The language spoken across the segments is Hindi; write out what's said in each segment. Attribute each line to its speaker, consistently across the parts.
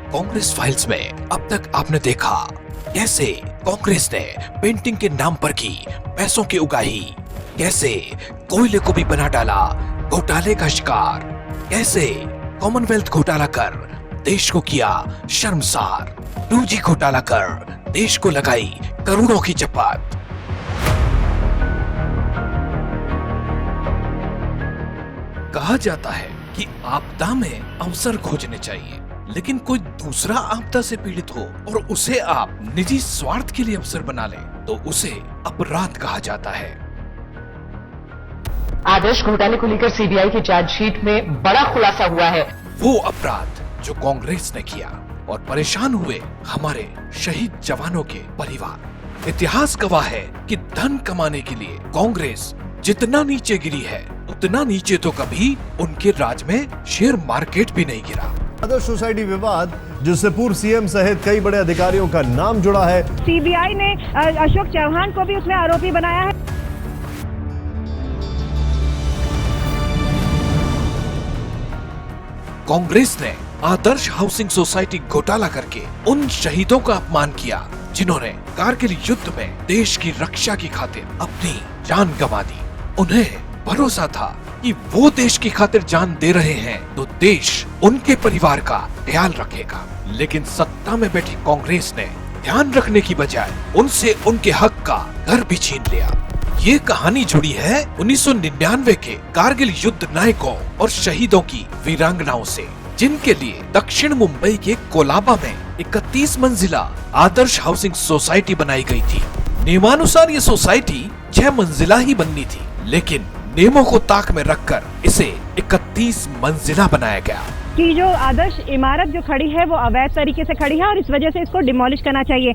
Speaker 1: कांग्रेस फाइल्स में अब तक आपने देखा कैसे कांग्रेस ने पेंटिंग के नाम पर की पैसों की उगाही, कैसे कोयले को भी बना डाला घोटाले का शिकार, कैसे कॉमनवेल्थ घोटाला कर देश को किया शर्मसार, 2G घोटाला कर देश को लगाई करोड़ों की चपात। कहा जाता है कि आपदा में अवसर खोजने चाहिए, लेकिन कोई दूसरा आपदा से पीड़ित हो और उसे आप निजी स्वार्थ के लिए अवसर बना ले तो उसे अपराध कहा जाता है।
Speaker 2: आदर्श घोटाले को लेकर सीबीआई की चार्जशीट में बड़ा खुलासा हुआ है।
Speaker 1: वो अपराध जो कांग्रेस ने किया और परेशान हुए हमारे शहीद जवानों के परिवार। इतिहास गवाह है कि धन कमाने के लिए कांग्रेस जितना नीचे गिरी है उतना नीचे तो कभी उनके राज में शेयर मार्केट भी नहीं गिरा।
Speaker 3: आदर्श सोसाइटी विवाद जिससे पूर्व सीएम सहित कई बड़े अधिकारियों का नाम जुड़ा है।
Speaker 4: सीबीआई ने अशोक चौहान को भी उसमें आरोपी बनाया है।
Speaker 1: कांग्रेस ने आदर्श हाउसिंग सोसाइटी घोटाला करके उन शहीदों का अपमान किया जिन्होंने कारगिल युद्ध में देश की रक्षा की खातिर अपनी जान गंवा दी। उन्हें भरोसा था कि वो देश की खातिर जान दे रहे हैं तो देश उनके परिवार का ख्याल रखेगा, लेकिन सत्ता में बैठी कांग्रेस ने ध्यान रखने की बजाय उनसे उनके हक का घर भी छीन लिया। ये कहानी जुड़ी है 1999 के कारगिल युद्ध नायकों और शहीदों की वीरांगनाओं से, जिनके लिए दक्षिण मुंबई के कोलाबा में 31 मंजिला आदर्श हाउसिंग सोसाइटी बनाई गई थी। नियमानुसार ये सोसाइटी 6 मंजिला ही बननी थी, लेकिन नियमों को ताक में रखकर इसे 31 मंजिला बनाया गया।
Speaker 4: कि जो आदर्श इमारत जो खड़ी है वो अवैध तरीके से खड़ी है और इस वजह से इसको डिमोलिश करना चाहिए।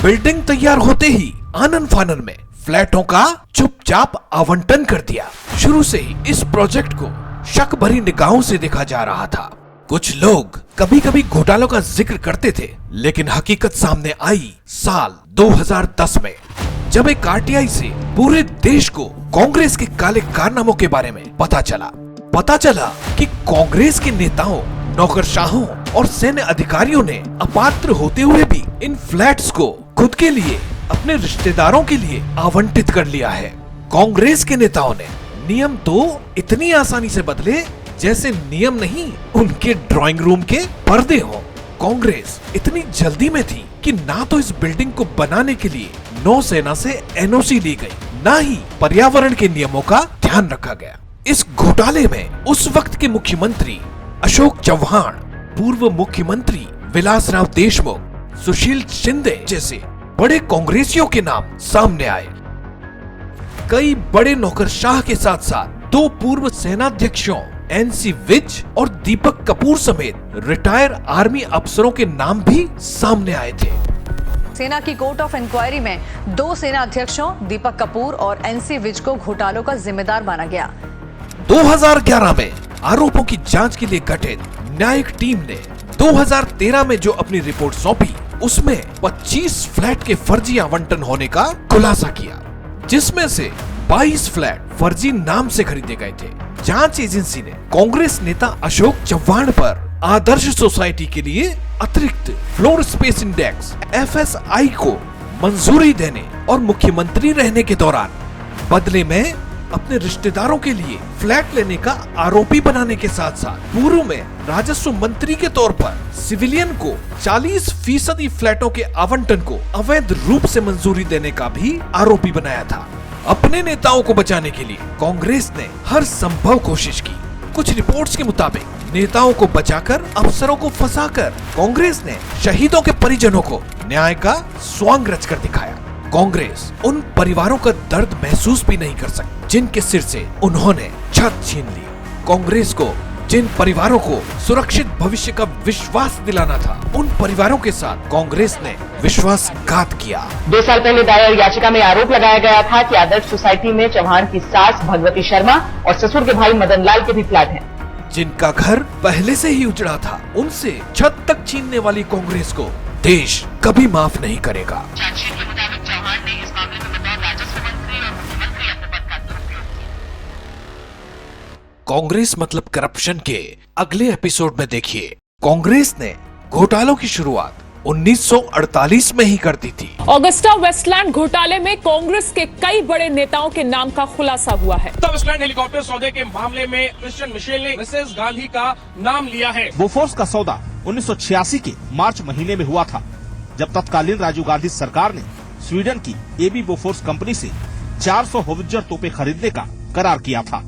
Speaker 1: बिल्डिंग तैयार होते ही आनन फानन में फ्लैटों का चुपचाप आवंटन कर दिया। शुरू से ही इस प्रोजेक्ट को शक भरी निगाहों से देखा जा रहा था। कुछ लोग कभी कभी घोटालों का जिक्र करते थे, लेकिन हकीकत सामने आई साल 2010 में, जब एक आरटीआई से पूरे देश को कांग्रेस के काले कारनामों के बारे में पता चला कि कांग्रेस के नेताओं, नौकरशाहों और सैन्य अधिकारियों ने अपात्र होते हुए भी इन फ्लैट्स को खुद के लिए, अपने रिश्तेदारों के लिए आवंटित कर लिया है। कांग्रेस के नेताओं ने नियम तो इतनी आसानी से बदले जैसे नियम नहीं उनके ड्राइंग रूम के पर्दे हों। कांग्रेस इतनी जल्दी में थी कि ना तो इस बिल्डिंग को बनाने के लिए नौसेना से एनओसी ली गई, ना ही पर्यावरण के नियमों का ध्यान रखा गया। इस घोटाले में उस वक्त के मुख्यमंत्री अशोक चौहान, पूर्व मुख्यमंत्री विलासराव देशमुख, सुशील शिंदे जैसे बड़े कांग्रेसियों के नाम सामने आए। कई बड़े नौकरशाह के साथ साथ 2 पूर्व सेनाध्यक्षों NC विज और दीपक कपूर समेत रिटायर आर्मी अफसरों के नाम भी सामने आए थे।
Speaker 5: सेना की कोर्ट ऑफ इंक्वायरी में 2 सेना अध्यक्षों दीपक कपूर और NC विज को घोटालों का जिम्मेदार माना गया।
Speaker 1: 2011 में आरोपों की जांच के लिए गठित न्यायिक टीम ने 2013 में जो अपनी रिपोर्ट सौंपी, उसमें 25 फ्लैट के फर्जी आवंटन होने का खुलासा किया, जिसमें से 22 फ्लैट फर्जी नाम से खरीदे गए थे। जांच एजेंसी ने कांग्रेस नेता अशोक चौहान पर आदर्श सोसाइटी के लिए अतिरिक्त फ्लोर स्पेस इंडेक्स FSI को मंजूरी देने और मुख्यमंत्री रहने के दौरान बदले में अपने रिश्तेदारों के लिए फ्लैट लेने का आरोपी बनाने के साथ साथ पूर्व में राजस्व मंत्री के तौर पर सिविलियन को 40% फ्लैटों के आवंटन को अवैध रूप से मंजूरी देने का भी आरोपी बनाया था। अपने नेताओं को बचाने के लिए कांग्रेस ने हर संभव कोशिश की। कुछ रिपोर्ट्स के मुताबिक नेताओं को बचाकर, अफसरों को फंसाकर कांग्रेस ने शहीदों के परिजनों को न्याय का स्वांग रचकर दिखाया। कांग्रेस उन परिवारों का दर्द महसूस भी नहीं कर सकती जिनके सिर से उन्होंने छत छीन ली। कांग्रेस को जिन परिवारों को सुरक्षित भविष्य का विश्वास दिलाना था, उन परिवारों के साथ कांग्रेस ने विश्वासघात किया।
Speaker 2: 2 साल पहले दायर याचिका में आरोप लगाया गया था कि आदर्श सोसाइटी में चौहान की सास भगवती शर्मा और ससुर के भाई मदन लाल के भी फ्लैट हैं,
Speaker 1: जिनका घर पहले से ही उजड़ा था। उनसे छत तक छीनने वाली कांग्रेस को देश कभी माफ नहीं करेगा।
Speaker 2: चार्जशीट के मुताबिक चौहान ने इस मामले में बतौर राजस्व मंत्री और मुख्यमंत्री अपने पद का दुरुपयोग किया।
Speaker 1: कांग्रेस मतलब करप्शन के अगले एपिसोड में देखिए कांग्रेस ने घोटालों की शुरुआत 1948 में ही कर दी थी।
Speaker 6: ऑगस्टा वेस्टलैंड घोटाले में कांग्रेस के कई बड़े नेताओं के नाम का खुलासा हुआ है।
Speaker 7: वेस्टलैंड हेलीकॉप्टर सौदे के मामले में क्रिश्चियन मिशेल ने मिसेस गांधी का नाम लिया है।
Speaker 8: बोफोर्स का सौदा 1986 के मार्च महीने में हुआ था, जब तत्कालीन राजीव गांधी सरकार ने स्वीडन की एबी बोफोर्स कंपनी से 400 होवित्जर तोपें खरीदने का करार किया था।